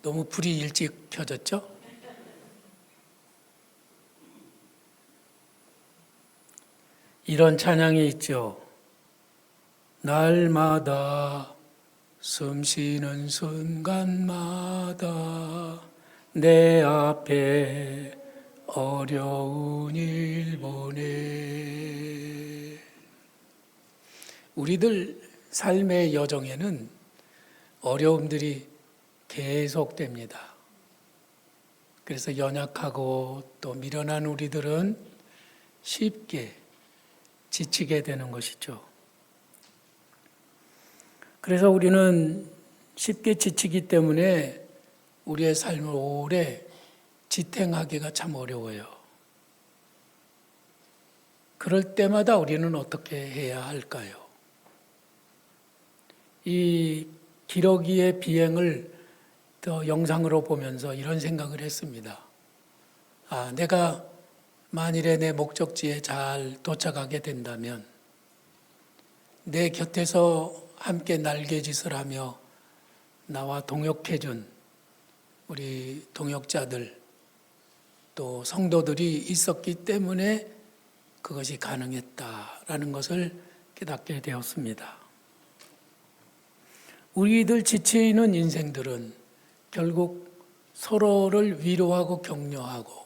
너무 불이 일찍 켜졌죠? 이런 찬양이 있죠. 날마다 숨 쉬는 순간마다 내 앞에 어려운 일 보내. 우리들 삶의 여정에는 어려움들이 계속됩니다. 그래서 연약하고 또 미련한 우리들은 쉽게 지치게 되는 것이죠. 그래서 우리는 쉽게 지치기 때문에 우리의 삶을 오래 지탱하기가 참 어려워요. 그럴 때마다 우리는 어떻게 해야 할까요? 이 기러기의 비행을 또 영상으로 보면서 이런 생각을 했습니다. 내가 만일에 내 목적지에 잘 도착하게 된다면 내 곁에서 함께 날개짓을 하며 나와 동역해준 우리 동역자들 또 성도들이 있었기 때문에 그것이 가능했다라는 것을 깨닫게 되었습니다. 우리들 지치는 인생들은 결국 서로를 위로하고 격려하고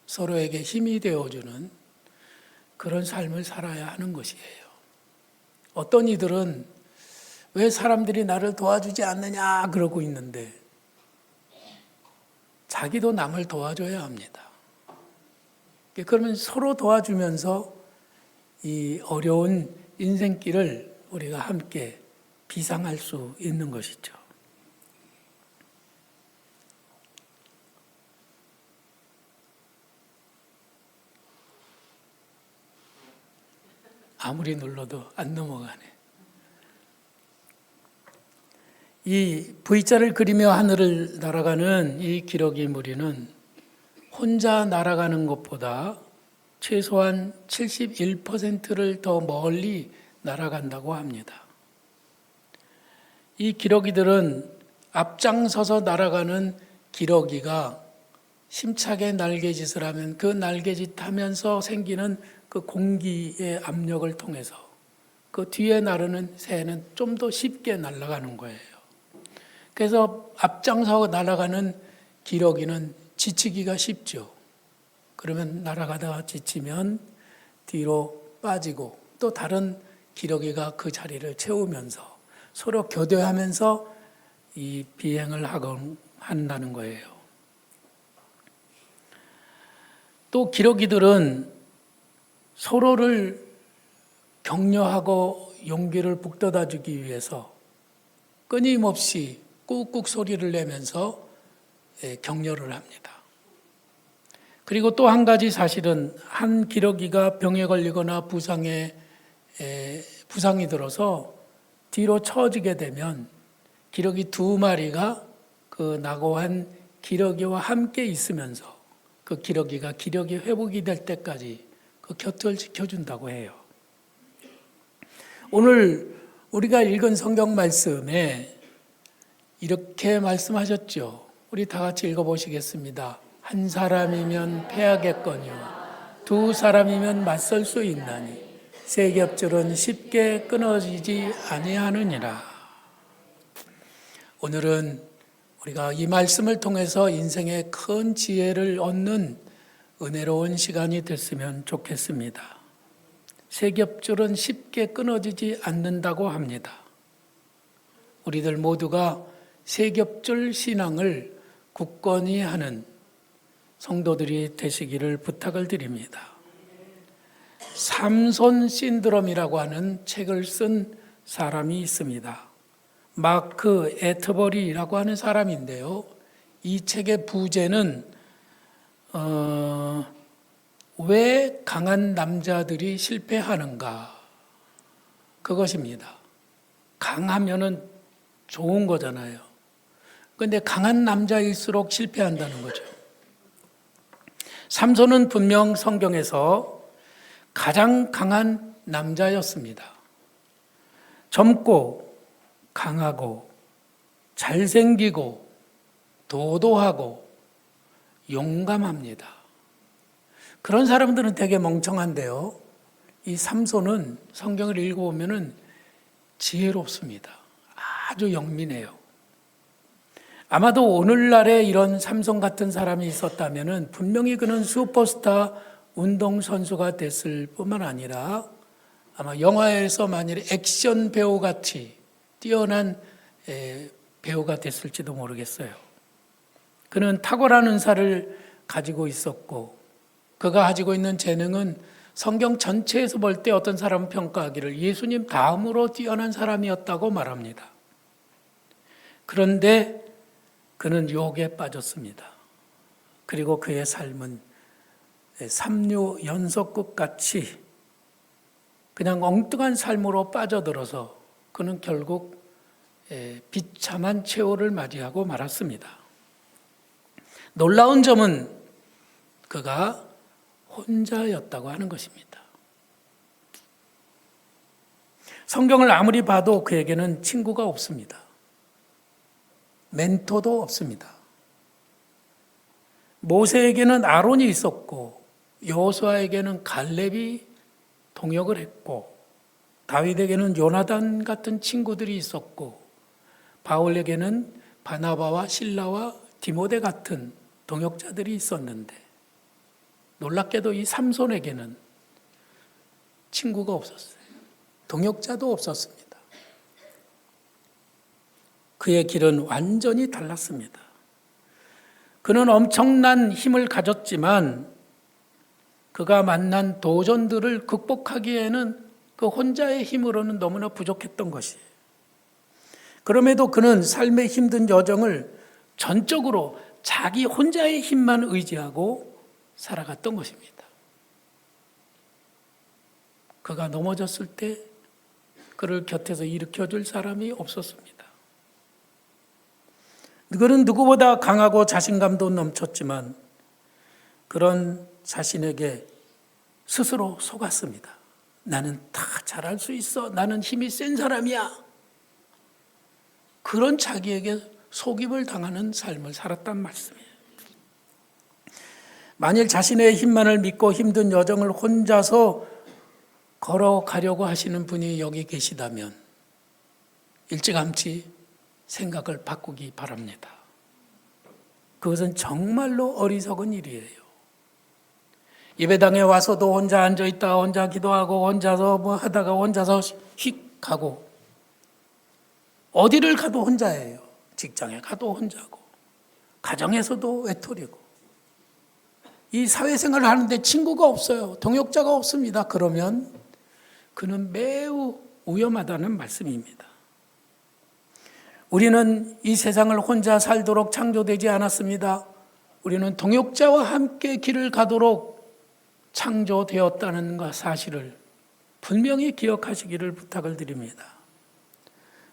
서로에게 힘이 되어주는 그런 삶을 살아야 하는 것이에요. 어떤 이들은 왜 사람들이 나를 도와주지 않느냐 그러고 있는데 자기도 남을 도와줘야 합니다. 그러면 서로 도와주면서 이 어려운 인생길을 우리가 함께 비상할 수 있는 것이죠. 아무리 눌러도 안 넘어가네. 이 V자를 그리며 하늘을 날아가는 이 기러기 무리는 혼자 날아가는 것보다 최소한 71%를 더 멀리 날아간다고 합니다. 이 기러기들은 앞장서서 날아가는 기러기가 힘차게 날개짓을 하면 그 날개짓 하면서 생기는 그 공기의 압력을 통해서 그 뒤에 나르는 새는 좀 더 쉽게 날아가는 거예요. 그래서 앞장서 날아가는 기러기는 지치기가 쉽죠. 그러면 날아가다가 지치면 뒤로 빠지고 또 다른 기러기가 그 자리를 채우면서 서로 교대하면서 이 비행을 한다는 거예요. 또 기러기들은 서로를 격려하고 용기를 북돋아 주기 위해서 끊임없이 꾹꾹 소리를 내면서 격려를 합니다. 그리고 또 한 가지 사실은 한 기러기가 병에 걸리거나 부상이 들어서 뒤로 처지게 되면 기러기 두 마리가 그 나고한 기러기와 함께 있으면서 그 기러기가 기력이 회복이 될 때까지 그 곁을 지켜준다고 해요. 오늘 우리가 읽은 성경 말씀에 이렇게 말씀하셨죠. 우리 다 같이 읽어보시겠습니다. 한 사람이면 패하겠거니와 두 사람이면 맞설 수 있나니 세 겹줄은 쉽게 끊어지지 아니하느니라. 오늘은 우리가 이 말씀을 통해서 인생의 큰 지혜를 얻는 은혜로운 시간이 됐으면 좋겠습니다. 세 겹줄은 쉽게 끊어지지 않는다고 합니다. 우리들 모두가 세 겹줄 신앙을 굳건히 하는 성도들이 되시기를 부탁을 드립니다. 삼손 신드롬이라고 하는 책을 쓴 사람이 있습니다. 마크 애트버리라고 하는 사람인데요. 이 책의 부제는 왜 강한 남자들이 실패하는가? 그것입니다. 강하면은 좋은 거잖아요. 그런데 강한 남자일수록 실패한다는 거죠. 삼손은 분명 성경에서 가장 강한 남자였습니다. 젊고 강하고 잘생기고 도도하고 용감합니다. 그런 사람들은 되게 멍청한데요. 이 삼손은 성경을 읽어보면 지혜롭습니다. 아주 영민해요. 아마도 오늘날에 이런 삼손 같은 사람이 있었다면 분명히 그는 슈퍼스타 운동선수가 됐을 뿐만 아니라 아마 영화에서 만일 액션 배우같이 뛰어난 배우가 됐을지도 모르겠어요. 그는 탁월한 은사를 가지고 있었고 그가 가지고 있는 재능은 성경 전체에서 볼 때 어떤 사람은 평가하기를 예수님 다음으로 뛰어난 사람이었다고 말합니다. 그런데 그는 유혹에 빠졌습니다. 그리고 그의 삶은 삼류 연속극 같이 그냥 엉뚱한 삶으로 빠져들어서 그는 결국 비참한 최후를 맞이하고 말았습니다. 놀라운 점은 그가 혼자였다고 하는 것입니다. 성경을 아무리 봐도 그에게는 친구가 없습니다. 멘토도 없습니다. 모세에게는 아론이 있었고 여호수아에게는 갈렙이 동역을 했고 다윗에게는 요나단 같은 친구들이 있었고 바울에게는 바나바와 실라와 디모데 같은 동역자들이 있었는데 놀랍게도 이 삼손에게는 친구가 없었어요. 동역자도 없었습니다. 그의 길은 완전히 달랐습니다. 그는 엄청난 힘을 가졌지만 그가 만난 도전들을 극복하기에는 그 혼자의 힘으로는 너무나 부족했던 것이에요. 그럼에도 그는 삶의 힘든 여정을 전적으로 자기 혼자의 힘만 의지하고 살아갔던 것입니다. 그가 넘어졌을 때 그를 곁에서 일으켜줄 사람이 없었습니다. 그는 누구보다 강하고 자신감도 넘쳤지만 그런 자신에게 스스로 속았습니다. 나는 다 잘할 수 있어. 나는 힘이 센 사람이야. 그런 자기에게 속임을 당하는 삶을 살았단 말씀이에요. 만일 자신의 힘만을 믿고 힘든 여정을 혼자서 걸어가려고 하시는 분이 여기 계시다면 일찌감치 생각을 바꾸기 바랍니다. 그것은 정말로 어리석은 일이에요. 예배당에 와서도 혼자 앉아있다가 혼자 기도하고 혼자서 뭐 하다가 혼자서 휙 가고 어디를 가도 혼자예요. 직장에 가도 혼자고 가정에서도 외톨이고 이 사회생활을 하는데 친구가 없어요. 동역자가 없습니다. 그러면 그는 매우 위험하다는 말씀입니다. 우리는 이 세상을 혼자 살도록 창조되지 않았습니다. 우리는 동역자와 함께 길을 가도록 창조되었다는 사실을 분명히 기억하시기를 부탁을 드립니다.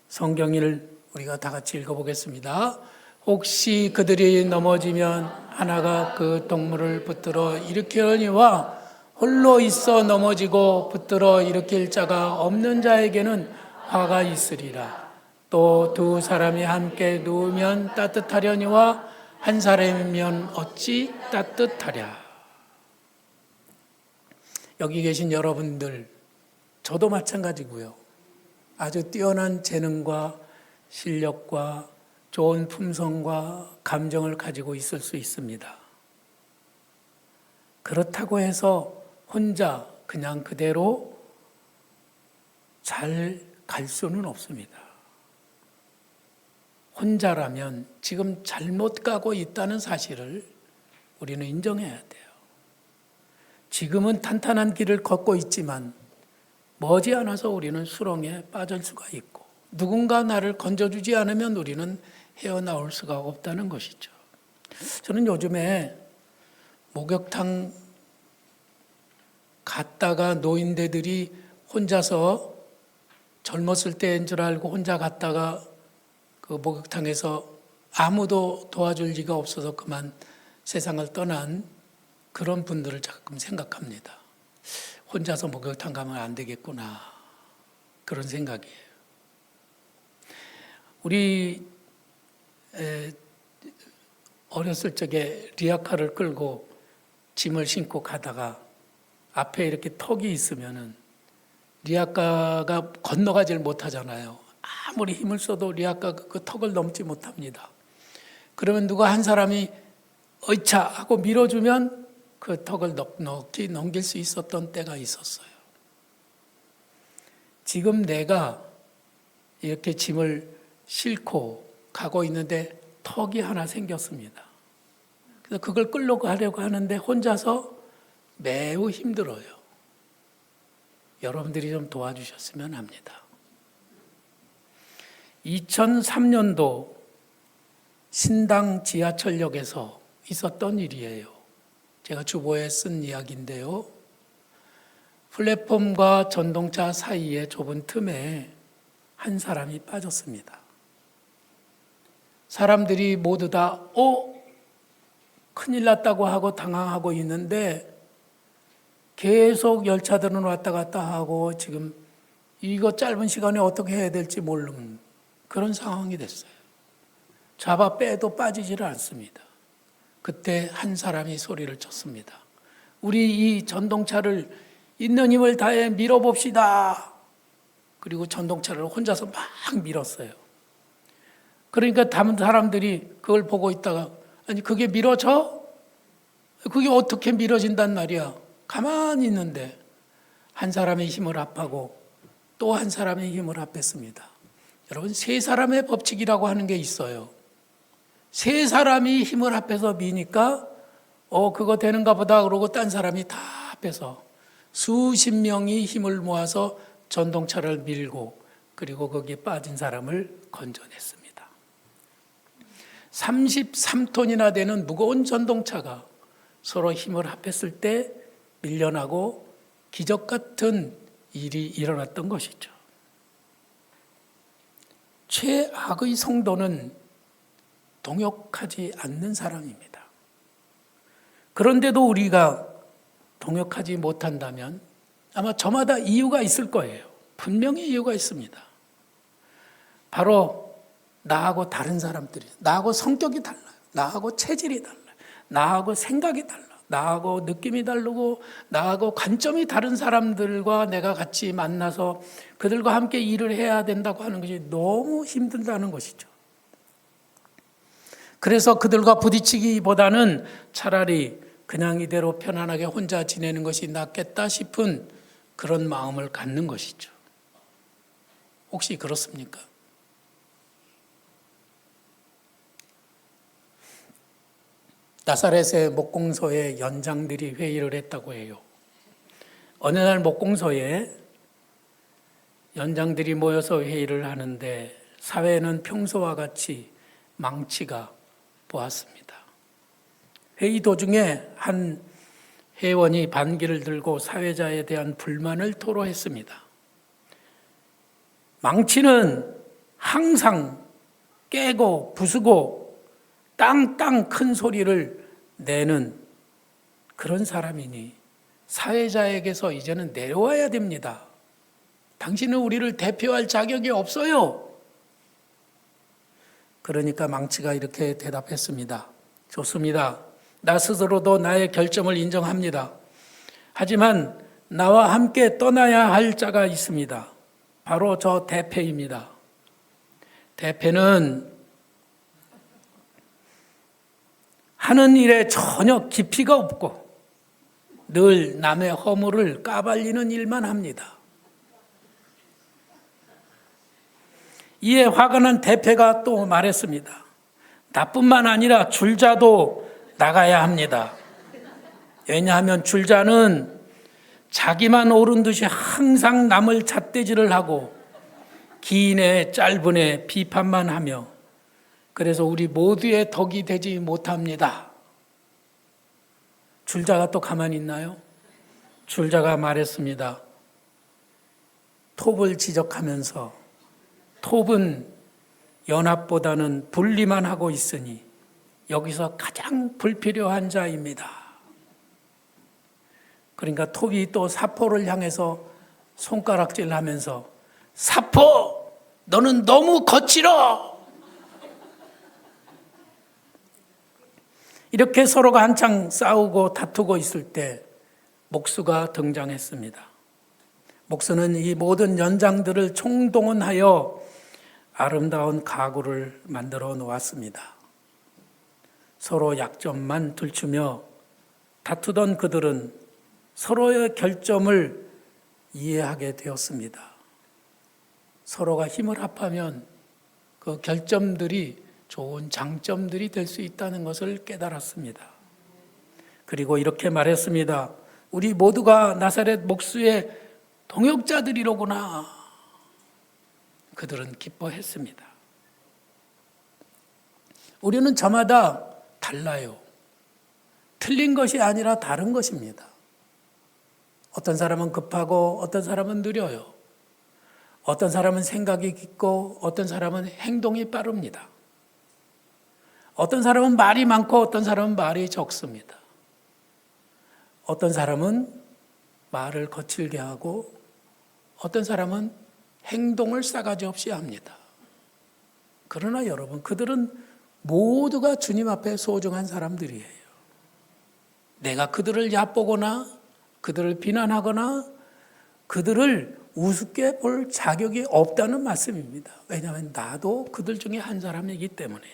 성경을 우리가 다 같이 읽어보겠습니다. 혹시 그들이 넘어지면 하나가 그 동물을 붙들어 일으키려니와 홀로 있어 넘어지고 붙들어 일으킬 자가 없는 자에게는 화가 있으리라. 또 두 사람이 함께 누우면 따뜻하려니와 한 사람이면 어찌 따뜻하랴. 여기 계신 여러분들, 저도 마찬가지고요. 아주 뛰어난 재능과 실력과 좋은 품성과 감정을 가지고 있을 수 있습니다. 그렇다고 해서 혼자 그냥 그대로 잘 갈 수는 없습니다. 혼자라면 지금 잘못 가고 있다는 사실을 우리는 인정해야 돼요. 지금은 탄탄한 길을 걷고 있지만 머지않아서 우리는 수렁에 빠질 수가 있고 누군가 나를 건져주지 않으면 우리는 헤어나올 수가 없다는 것이죠. 저는 요즘에 목욕탕 갔다가 노인네들이 혼자서 젊었을 때인 줄 알고 혼자 갔다가 그 목욕탕에서 아무도 도와줄 리가 없어서 그만 세상을 떠난 그런 분들을 가끔 생각합니다. 혼자서 목욕탕 가면 안 되겠구나, 그런 생각이에요. 우리 어렸을 적에 리아카를 끌고 짐을 싣고 가다가 앞에 이렇게 턱이 있으면은 리아카가 건너가질 못하잖아요. 아무리 힘을 써도 리아카가 그 턱을 넘지 못합니다. 그러면 누가 한 사람이 어이차 하고 밀어주면 그 턱을 넉넉히 넘길 수 있었던 때가 있었어요. 지금 내가 이렇게 짐을 싣고 가고 있는데 턱이 하나 생겼습니다. 그래서 그걸 끌고 가려고 하는데 혼자서 매우 힘들어요. 여러분들이 좀 도와주셨으면 합니다. 2003년도 신당 지하철역에서 있었던 일이에요. 제가 주보에 쓴 이야기인데요. 플랫폼과 전동차 사이의 좁은 틈에 한 사람이 빠졌습니다. 사람들이 모두 다 큰일 났다고 하고 당황하고 있는데 계속 열차들은 왔다 갔다 하고 지금 이거 짧은 시간에 어떻게 해야 될지 모르는 그런 상황이 됐어요. 잡아 빼도 빠지지를 않습니다. 그때 한 사람이 소리를 쳤습니다. 우리 이 전동차를 있는 힘을 다해 밀어봅시다. 그리고 전동차를 혼자서 막 밀었어요. 그러니까 다른 사람들이 그걸 보고 있다가 아니 그게 밀어져? 그게 어떻게 밀어진단 말이야. 가만히 있는데 한 사람의 힘을 합하고 또 한 사람의 힘을 합했습니다. 여러분, 세 사람의 법칙이라고 하는 게 있어요. 세 사람이 힘을 합해서 미니까 그거 되는가 보다 그러고 딴 사람이 다 합해서 수십 명이 힘을 모아서 전동차를 밀고 그리고 거기에 빠진 사람을 건져냈습니다. 33톤이나 되는 무거운 전동차가 서로 힘을 합했을 때 밀려나고 기적 같은 일이 일어났던 것이죠. 최악의 성도는 동역하지 않는 사람입니다. 그런데도 우리가 동역하지 못한다면 아마 저마다 이유가 있을 거예요. 분명히 이유가 있습니다. 바로 나하고 다른 사람들이, 나하고 성격이 달라요. 나하고 체질이 달라요. 나하고 생각이 달라요. 나하고 느낌이 다르고 나하고 관점이 다른 사람들과 내가 같이 만나서 그들과 함께 일을 해야 된다고 하는 것이 너무 힘들다는 것이죠. 그래서 그들과 부딪히기보다는 차라리 그냥 이대로 편안하게 혼자 지내는 것이 낫겠다 싶은 그런 마음을 갖는 것이죠. 혹시 그렇습니까? 나사렛의 목공소에 연장들이 회의를 했다고 해요. 어느 날 목공소에 연장들이 모여서 회의를 하는데 사회는 평소와 같이 망치가 보았습니다. 회의 도중에 한 회원이 반기를 들고 사회자에 대한 불만을 토로했습니다. 망치는 항상 깨고 부수고 땅땅 큰 소리를 내는 그런 사람이니 사회자에게서 이제는 내려와야 됩니다. 당신은 우리를 대표할 자격이 없어요. 그러니까 망치가 이렇게 대답했습니다. 좋습니다. 나 스스로도 나의 결점을 인정합니다. 하지만 나와 함께 떠나야 할 자가 있습니다. 바로 저 대패입니다. 대패는 하는 일에 전혀 깊이가 없고 늘 남의 허물을 까발리는 일만 합니다. 이에 화가 난 대패가 또 말했습니다. 나뿐만 아니라 줄자도 나가야 합니다. 왜냐하면 줄자는 자기만 옳은 듯이 항상 남을 잣대질을 하고 긴 애 짧은 애 비판만 하며 그래서 우리 모두의 덕이 되지 못합니다. 줄자가 또 가만히 있나요? 줄자가 말했습니다. 톱을 지적하면서 톱은 연합보다는 분리만 하고 있으니 여기서 가장 불필요한 자입니다. 그러니까 톱이 또 사포를 향해서 손가락질하면서 사포! 너는 너무 거칠어! 이렇게 서로가 한창 싸우고 다투고 있을 때 목수가 등장했습니다. 목수는 이 모든 연장들을 총동원하여 아름다운 가구를 만들어 놓았습니다. 서로 약점만 들추며 다투던 그들은 서로의 결점을 이해하게 되었습니다. 서로가 힘을 합하면 그 결점들이 좋은 장점들이 될 수 있다는 것을 깨달았습니다. 그리고 이렇게 말했습니다. 우리 모두가 나사렛 목수의 동역자들이로구나. 그들은 기뻐했습니다. 우리는 저마다 달라요. 틀린 것이 아니라 다른 것입니다. 어떤 사람은 급하고 어떤 사람은 느려요. 어떤 사람은 생각이 깊고 어떤 사람은 행동이 빠릅니다. 어떤 사람은 말이 많고 어떤 사람은 말이 적습니다. 어떤 사람은 말을 거칠게 하고 어떤 사람은 행동을 싸가지 없이 합니다. 그러나 여러분, 그들은 모두가 주님 앞에 소중한 사람들이에요. 내가 그들을 얕보거나 그들을 비난하거나 그들을 우습게 볼 자격이 없다는 말씀입니다. 왜냐하면 나도 그들 중에 한 사람이기 때문에.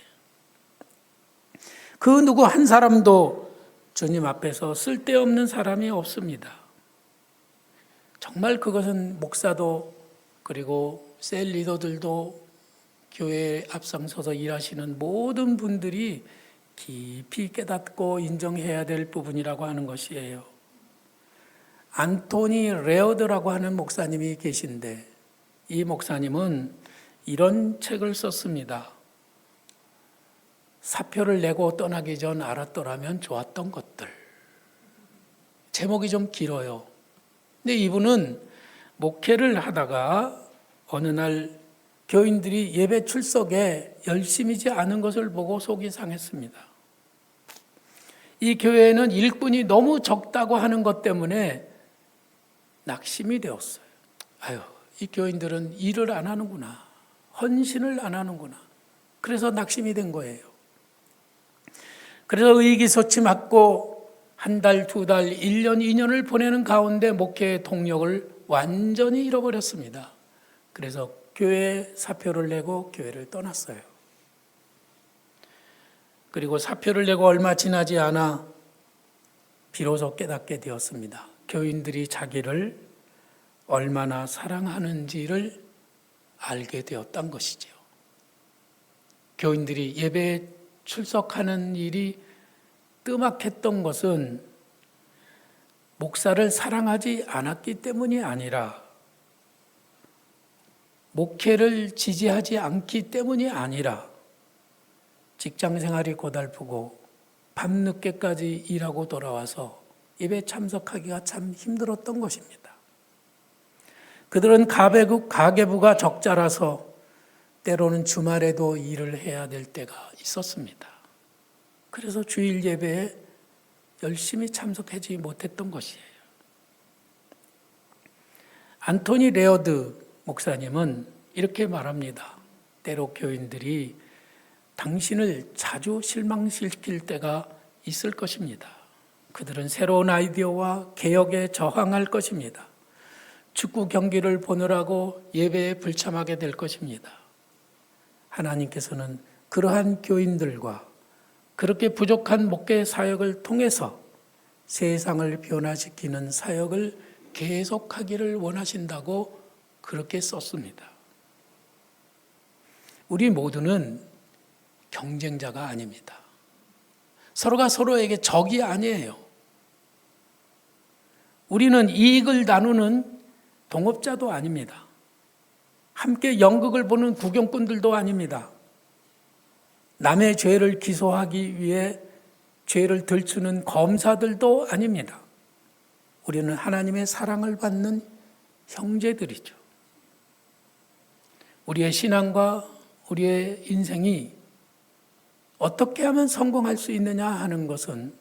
그 누구 한 사람도 주님 앞에서 쓸데없는 사람이 없습니다. 정말 그것은 목사도 그리고 셀 리더들도 교회에 앞장서서 일하시는 모든 분들이 깊이 깨닫고 인정해야 될 부분이라고 하는 것이에요. 안토니 레어드라고 하는 목사님이 계신데 이 목사님은 이런 책을 썼습니다. 사표를 내고 떠나기 전 알았더라면 좋았던 것들. 제목이 좀 길어요. 근데 이분은 목회를 하다가 어느 날 교인들이 예배 출석에 열심이지 않은 것을 보고 속이 상했습니다. 이 교회에는 일꾼이 너무 적다고 하는 것 때문에 낙심이 되었어요. 아유, 이 교인들은 일을 안 하는구나. 헌신을 안 하는구나. 그래서 낙심이 된 거예요. 그래서 의기소침하고 한 달, 두 달, 1년, 2년을 보내는 가운데 목회의 동력을 완전히 잃어버렸습니다. 그래서 교회에 사표를 내고 교회를 떠났어요. 그리고 사표를 내고 얼마 지나지 않아 비로소 깨닫게 되었습니다. 교인들이 자기를 얼마나 사랑하는지를 알게 되었던 것이죠. 교인들이 예배에 출석하는 일이 뜸막했던 것은 목사를 사랑하지 않았기 때문이 아니라 목회를 지지하지 않기 때문이 아니라 직장 생활이 고달프고 밤늦게까지 일하고 돌아와서 예배 참석하기가 참 힘들었던 것입니다. 그들은 가계부가 적자라서 때로는 주말에도 일을 해야 될 때가 있었습니다. 그래서 주일 예배에 열심히 참석하지 못했던 것이에요. 안토니 레어드 목사님은 이렇게 말합니다. 때로 교인들이 당신을 자주 실망시킬 때가 있을 것입니다. 그들은 새로운 아이디어와 개혁에 저항할 것입니다. 축구 경기를 보느라고 예배에 불참하게 될 것입니다. 하나님께서는 그러한 교인들과 그렇게 부족한 목회 사역을 통해서 세상을 변화시키는 사역을 계속하기를 원하신다고 그렇게 썼습니다. 우리 모두는 경쟁자가 아닙니다. 서로가 서로에게 적이 아니에요. 우리는 이익을 나누는 동업자도 아닙니다. 함께 연극을 보는 구경꾼들도 아닙니다. 남의 죄를 기소하기 위해 죄를 들추는 검사들도 아닙니다. 우리는 하나님의 사랑을 받는 형제들이죠. 우리의 신앙과 우리의 인생이 어떻게 하면 성공할 수 있느냐 하는 것은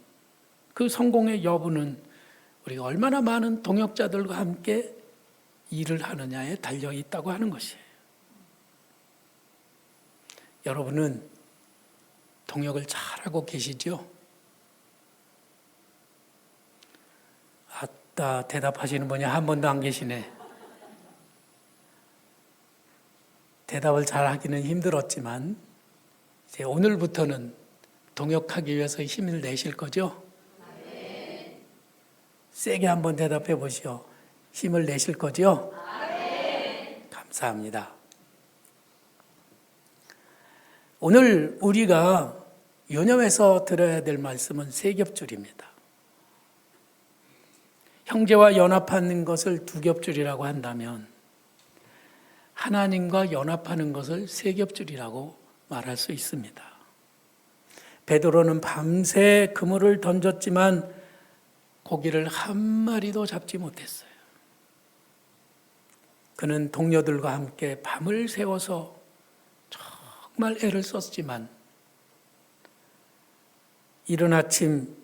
그 성공의 여부는 우리가 얼마나 많은 동역자들과 함께 일을 하느냐에 달려 있다고 하는 것이에요. 여러분은 동역을 잘하고 계시죠? 아따, 대답하시는 분이 한 번도 안 계시네. 대답을 잘 하기는 힘들었지만 이제 오늘부터는 동역하기 위해서 힘을 내실 거죠? 네. 세게 한번 대답해 보시오. 힘을 내실 거죠? 네. 감사합니다. 오늘 우리가 유념해서 들어야 될 말씀은 세 겹줄입니다. 형제와 연합하는 것을 두 겹줄이라고 한다면 하나님과 연합하는 것을 세 겹줄이라고 말할 수 있습니다. 베드로는 밤새 그물을 던졌지만 고기를 한 마리도 잡지 못했어요. 그는 동료들과 함께 밤을 새워서 정말 애를 썼지만 이른 아침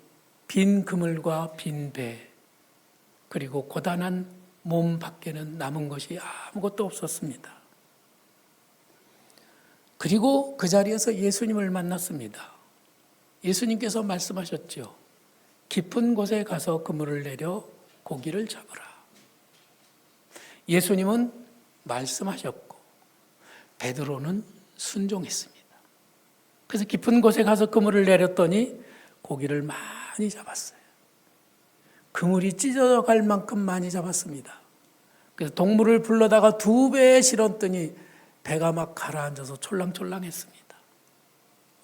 빈 그물과 빈 배 그리고 고단한 몸 밖에는 남은 것이 아무것도 없었습니다. 그리고 그 자리에서 예수님을 만났습니다. 예수님께서 말씀하셨죠. 깊은 곳에 가서 그물을 내려 고기를 잡으라. 예수님은 말씀하셨고 베드로는 순종했습니다. 그래서 깊은 곳에 가서 그물을 내렸더니 고기를 많이 잡았어요. 그물이 찢어져 갈 만큼 많이 잡았습니다. 그래서 동물을 불러다가 2배에 실었더니 배가 막 가라앉아서 촐랑촐랑했습니다.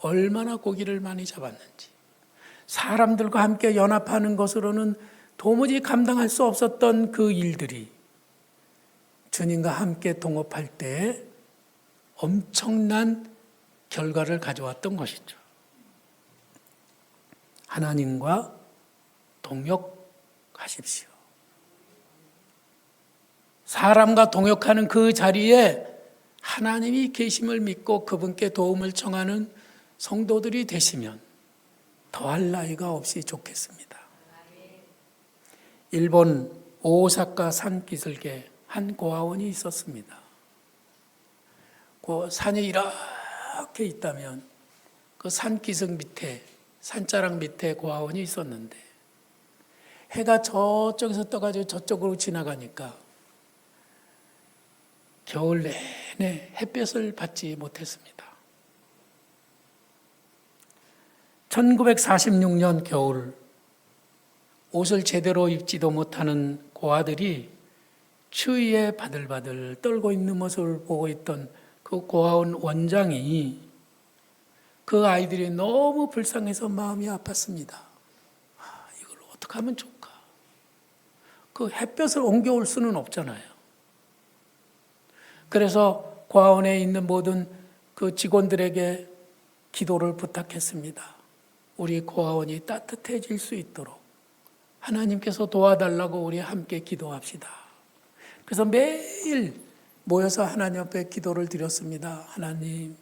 얼마나 고기를 많이 잡았는지. 사람들과 함께 연합하는 것으로는 도무지 감당할 수 없었던 그 일들이 주님과 함께 동업할 때 엄청난 결과를 가져왔던 것이죠. 하나님과 동역하십시오. 사람과 동역하는 그 자리에 하나님이 계심을 믿고 그분께 도움을 청하는 성도들이 되시면 더할 나위가 없이 좋겠습니다. 일본 오사카 산기슭에 한 고아원이 있었습니다. 그 산이 이렇게 있다면 그 산기슭 밑에 산자락 밑에 고아원이 있었는데 해가 저쪽에서 떠가지고 저쪽으로 지나가니까 겨울 내내 햇볕을 받지 못했습니다. 1946년 겨울 옷을 제대로 입지도 못하는 고아들이 추위에 바들바들 떨고 있는 모습을 보고 있던 그 고아원 원장이 그 아이들이 너무 불쌍해서 마음이 아팠습니다. 이걸 어떻게 하면 좋을까? 그 햇볕을 옮겨올 수는 없잖아요. 그래서 고아원에 있는 모든 그 직원들에게 기도를 부탁했습니다. 우리 고아원이 따뜻해질 수 있도록 하나님께서 도와달라고 우리 함께 기도합시다. 그래서 매일 모여서 하나님 앞에 기도를 드렸습니다. 하나님,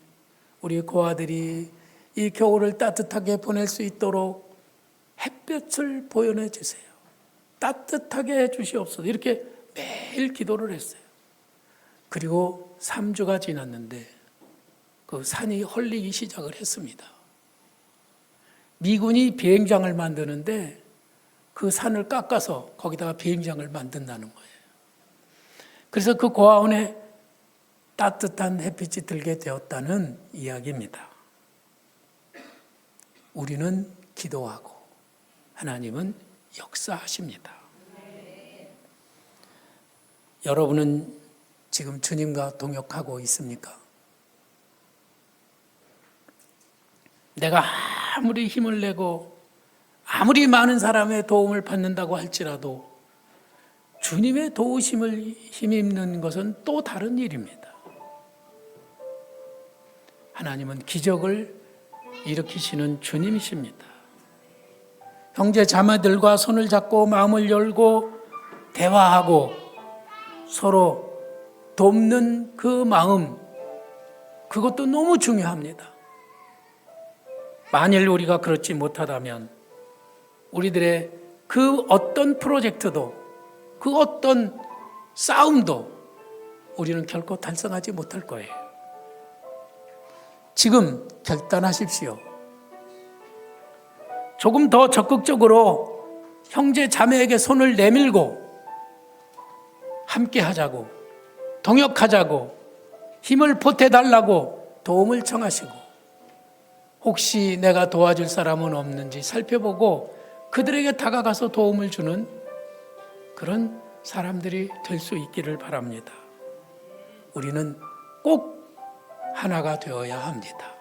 우리 고아들이 이 겨울을 따뜻하게 보낼 수 있도록 햇볕을 보여내 주세요. 따뜻하게 해 주시옵소서. 이렇게 매일 기도를 했어요. 그리고 3주가 지났는데 그 산이 헐리기 시작을 했습니다. 미군이 비행장을 만드는데 그 산을 깎아서 거기다가 비행장을 만든다는 거예요. 그래서 그 고아원에 따뜻한 햇빛이 들게 되었다는 이야기입니다. 우리는 기도하고 하나님은 역사하십니다. 여러분은 지금 주님과 동역하고 있습니까? 내가 아무리 힘을 내고 아무리 많은 사람의 도움을 받는다고 할지라도 주님의 도우심을 힘입는 것은 또 다른 일입니다. 하나님은 기적을 일으키시는 주님이십니다. 형제 자매들과 손을 잡고 마음을 열고 대화하고 서로 돕는 그 마음, 그것도 너무 중요합니다. 만일 우리가 그렇지 못하다면 우리들의 그 어떤 프로젝트도 그 어떤 싸움도 우리는 결코 달성하지 못할 거예요. 지금 결단하십시오. 조금 더 적극적으로 형제 자매에게 손을 내밀고 함께 하자고, 동역하자고, 힘을 보태달라고 도움을 청하시고, 혹시 내가 도와줄 사람은 없는지 살펴보고 그들에게 다가가서 도움을 주는 그런 사람들이 될 수 있기를 바랍니다. 우리는 꼭 하나가 되어야 합니다.